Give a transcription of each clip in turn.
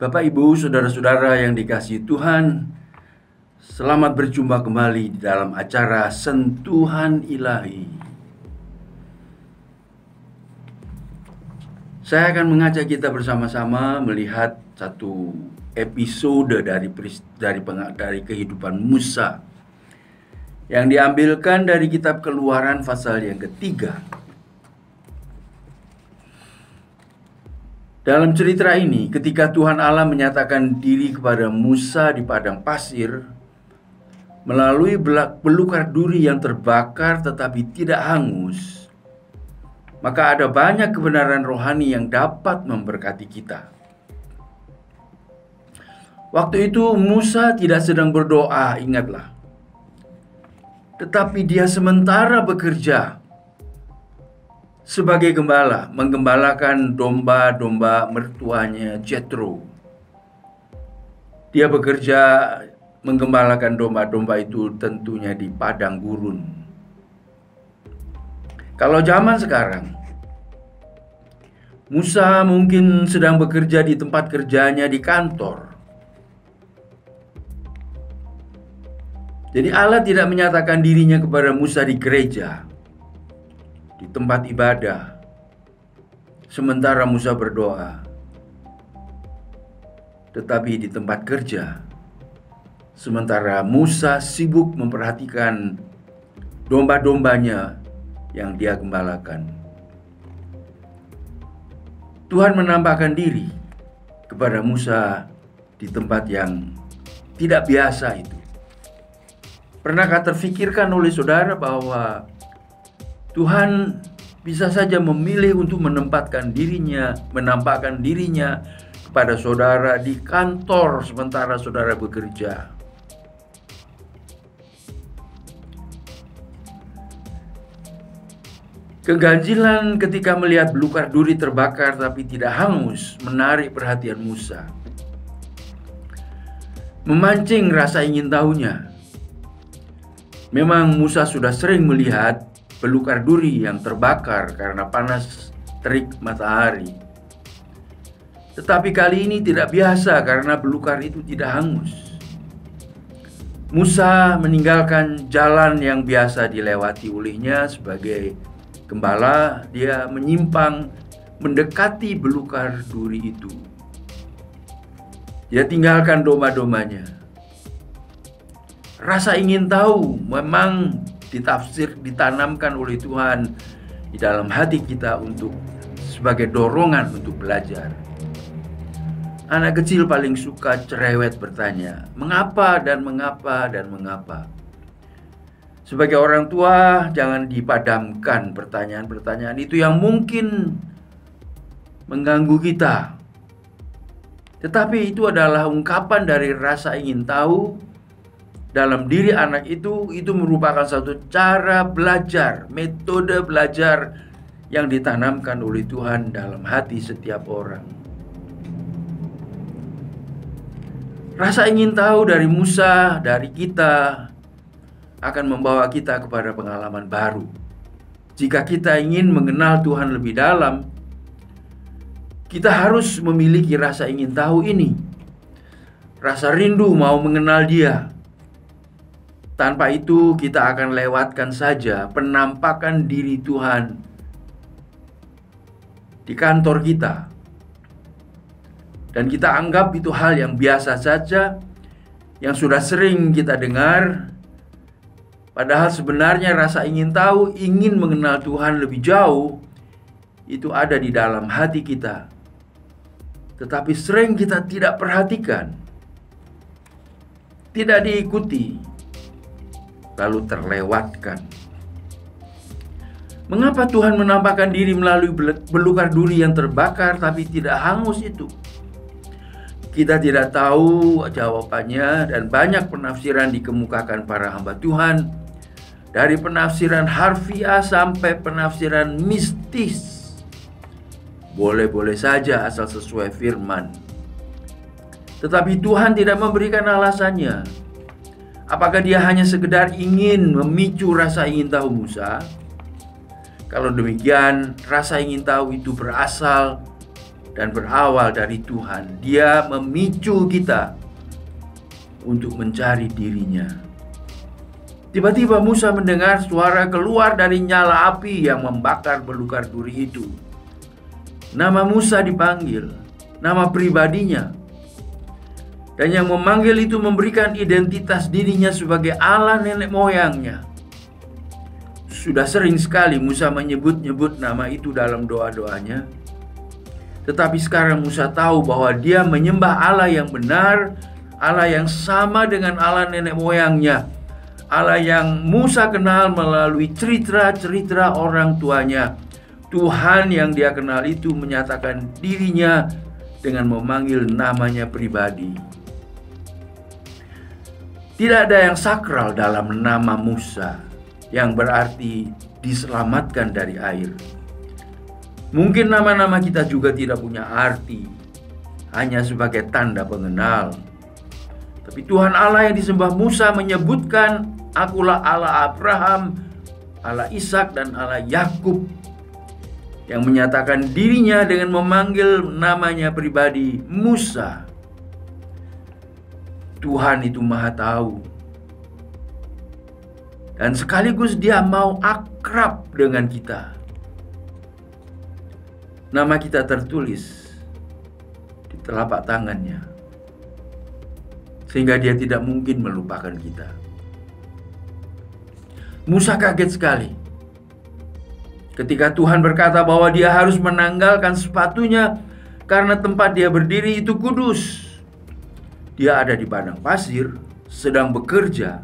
Bapak, Ibu, saudara-saudara yang dikasihi Tuhan, selamat berjumpa kembali di dalam acara Sentuhan Ilahi. Saya akan mengajak kita bersama-sama melihat satu episode dari kehidupan Musa yang diambilkan dari kitab Keluaran pasal yang ketiga. Dalam cerita ini, ketika Tuhan Allah menyatakan diri kepada Musa di padang pasir melalui belukar duri yang terbakar tetapi tidak hangus, maka ada banyak kebenaran rohani yang dapat memberkati kita. Waktu itu Musa tidak sedang berdoa, ingatlah. Tetapi dia sementara bekerja sebagai gembala, menggembalakan domba-domba mertuanya Jethro. Dia bekerja menggembalakan domba-domba itu tentunya di padang gurun. Kalau zaman sekarang, Musa mungkin sedang bekerja di tempat kerjanya di kantor. Jadi Allah tidak menyatakan dirinya kepada Musa di gereja, di tempat ibadah, sementara Musa berdoa. Tetapi di tempat kerja, sementara Musa sibuk memperhatikan domba-dombanya yang dia gembalakan. Tuhan menampakkan diri kepada Musa di tempat yang tidak biasa itu. Pernahkah terfikirkan oleh saudara bahwa Tuhan bisa saja memilih untuk menampakkan dirinya kepada saudara di kantor sementara saudara bekerja. Keganjilan ketika melihat belukar duri terbakar tapi tidak hangus menarik perhatian Musa, memancing rasa ingin tahunya. Memang Musa sudah sering melihat belukar duri yang terbakar karena panas terik matahari. Tetapi kali ini tidak biasa karena belukar itu tidak hangus. Musa meninggalkan jalan yang biasa dilewati olehnya sebagai gembala. Dia menyimpang mendekati belukar duri itu. Dia tinggalkan domba-dombanya. Rasa ingin tahu memang ditanamkan oleh Tuhan di dalam hati kita untuk sebagai dorongan untuk belajar. Anak kecil paling suka cerewet bertanya, mengapa dan mengapa dan mengapa. Sebagai orang tua, jangan dipadamkan pertanyaan-pertanyaan itu yang mungkin mengganggu kita. Tetapi itu adalah ungkapan dari rasa ingin tahu dalam diri anak itu merupakan satu cara belajar, metode belajar yang ditanamkan oleh Tuhan dalam hati setiap orang. Rasa ingin tahu dari Musa, dari kita, akan membawa kita kepada pengalaman baru. Jika kita ingin mengenal Tuhan lebih dalam, kita harus memiliki rasa ingin tahu ini. Rasa rindu mau mengenal Dia. Tanpa itu kita akan lewatkan saja penampakan diri Tuhan di kantor kita. Dan kita anggap itu hal yang biasa saja, yang sudah sering kita dengar. Padahal sebenarnya rasa ingin tahu, ingin mengenal Tuhan lebih jauh, itu ada di dalam hati kita. Tetapi sering kita tidak perhatikan, tidak diikuti, lalu terlewatkan. Mengapa Tuhan menampakkan diri melalui belukar duri yang terbakar tapi tidak hangus itu? Kita tidak tahu jawabannya, dan banyak penafsiran dikemukakan para hamba Tuhan, dari penafsiran harfiah sampai penafsiran mistis. Boleh-boleh saja asal sesuai firman. Tetapi Tuhan tidak memberikan alasannya. Apakah Dia hanya sekedar ingin memicu rasa ingin tahu Musa? Kalau demikian, rasa ingin tahu itu berasal dan berawal dari Tuhan. Dia memicu kita untuk mencari dirinya. Tiba-tiba Musa mendengar suara keluar dari nyala api yang membakar belukar duri itu. Nama Musa dipanggil, nama pribadinya. Dan yang memanggil itu memberikan identitas dirinya sebagai Allah nenek moyangnya. Sudah sering sekali Musa menyebut-nyebut nama itu dalam doa-doanya. Tetapi sekarang Musa tahu bahwa dia menyembah Allah yang benar, Allah yang sama dengan Allah nenek moyangnya, Allah yang Musa kenal melalui cerita-cerita orang tuanya. Tuhan yang dia kenal itu menyatakan dirinya dengan memanggil namanya pribadi. Tidak ada yang sakral dalam nama Musa, yang berarti diselamatkan dari air. Mungkin nama-nama kita juga tidak punya arti, hanya sebagai tanda pengenal. Tapi Tuhan Allah yang disembah Musa menyebutkan, "Akulah Allah Abraham, Allah Ishak dan Allah Yakub," yang menyatakan dirinya dengan memanggil namanya pribadi Musa. Tuhan itu Maha Tahu, dan sekaligus Dia mau akrab dengan kita. Nama kita tertulis di telapak tangannya, sehingga Dia tidak mungkin melupakan kita. Musa kaget sekali ketika Tuhan berkata bahwa dia harus menanggalkan sepatunya karena tempat dia berdiri itu kudus. Dia ada di padang pasir, sedang bekerja.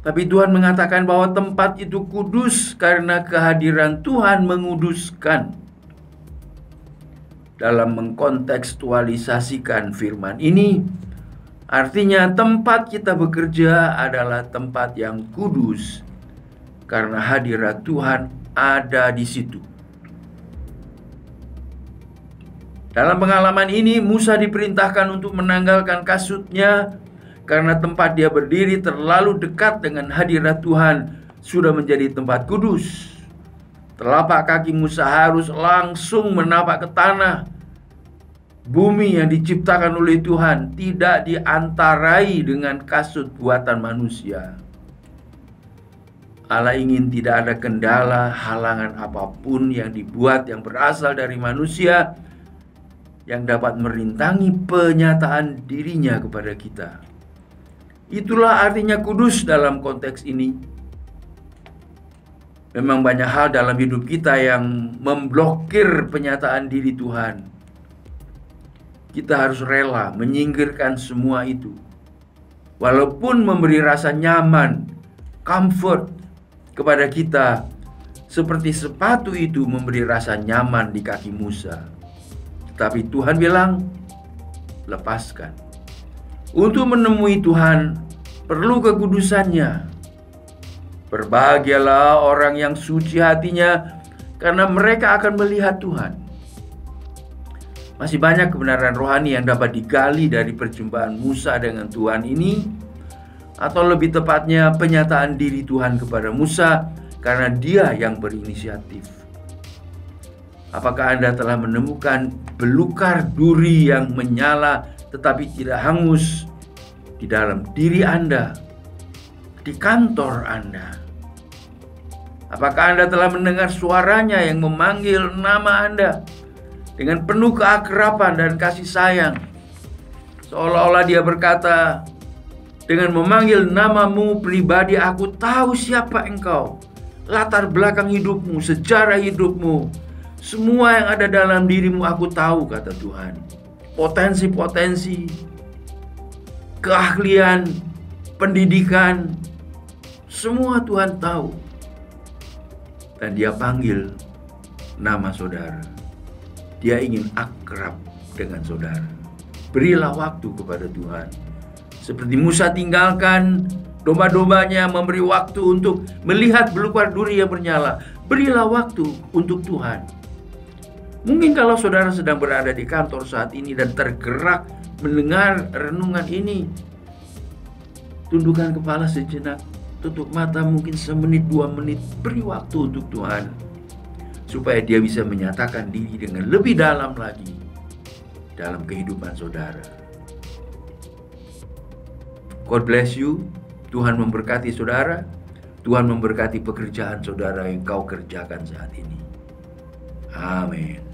Tapi Tuhan mengatakan bahwa tempat itu kudus karena kehadiran Tuhan menguduskan. Dalam mengkontekstualisasikan firman ini, artinya tempat kita bekerja adalah tempat yang kudus karena hadirat Tuhan ada di situ. Dalam pengalaman ini, Musa diperintahkan untuk menanggalkan kasutnya karena tempat dia berdiri terlalu dekat dengan hadirat Tuhan, sudah menjadi tempat kudus. Telapak kaki Musa harus langsung menapak ke tanah. Bumi yang diciptakan oleh Tuhan tidak diantarai dengan kasut buatan manusia. Allah ingin tidak ada kendala, halangan apapun yang dibuat yang berasal dari manusia yang dapat merintangi penyataan dirinya kepada kita. Itulah artinya kudus dalam konteks ini. Memang banyak hal dalam hidup kita yang memblokir penyataan diri Tuhan. Kita harus rela menyingkirkan semua itu. Walaupun memberi rasa nyaman, comfort kepada kita, seperti sepatu itu memberi rasa nyaman di kaki Musa. Tapi Tuhan bilang, lepaskan. Untuk menemui Tuhan, perlu kekudusannya. Berbahagialah orang yang suci hatinya, karena mereka akan melihat Tuhan. Masih banyak kebenaran rohani yang dapat digali dari perjumpaan Musa dengan Tuhan ini, atau lebih tepatnya penyataan diri Tuhan kepada Musa, karena Dia yang berinisiatif. Apakah Anda telah menemukan belukar duri yang menyala tetapi tidak hangus di dalam diri Anda, di kantor Anda? Apakah Anda telah mendengar suaranya yang memanggil nama Anda dengan penuh keakraban dan kasih sayang? Seolah-olah Dia berkata, dengan memanggil namamu pribadi, aku tahu siapa engkau, latar belakang hidupmu, sejarah hidupmu, semua yang ada dalam dirimu aku tahu, kata Tuhan. Potensi-potensi, keahlian, pendidikan, semua Tuhan tahu. Dan Dia panggil nama saudara. Dia ingin akrab dengan saudara. Berilah waktu kepada Tuhan. Seperti Musa tinggalkan domba-dombanya, memberi waktu untuk melihat belukar duri yang bernyala. Berilah waktu untuk Tuhan. Mungkin kalau saudara sedang berada di kantor saat ini dan tergerak mendengar renungan ini, tundukkan kepala sejenak, tutup mata mungkin 1-2 menit, beri waktu untuk Tuhan. supaya dia bisa menyatakan diri dengan lebih dalam lagi dalam kehidupan saudara. God bless you. Tuhan memberkati saudara. Tuhan memberkati pekerjaan saudara yang kau kerjakan saat ini. Amin.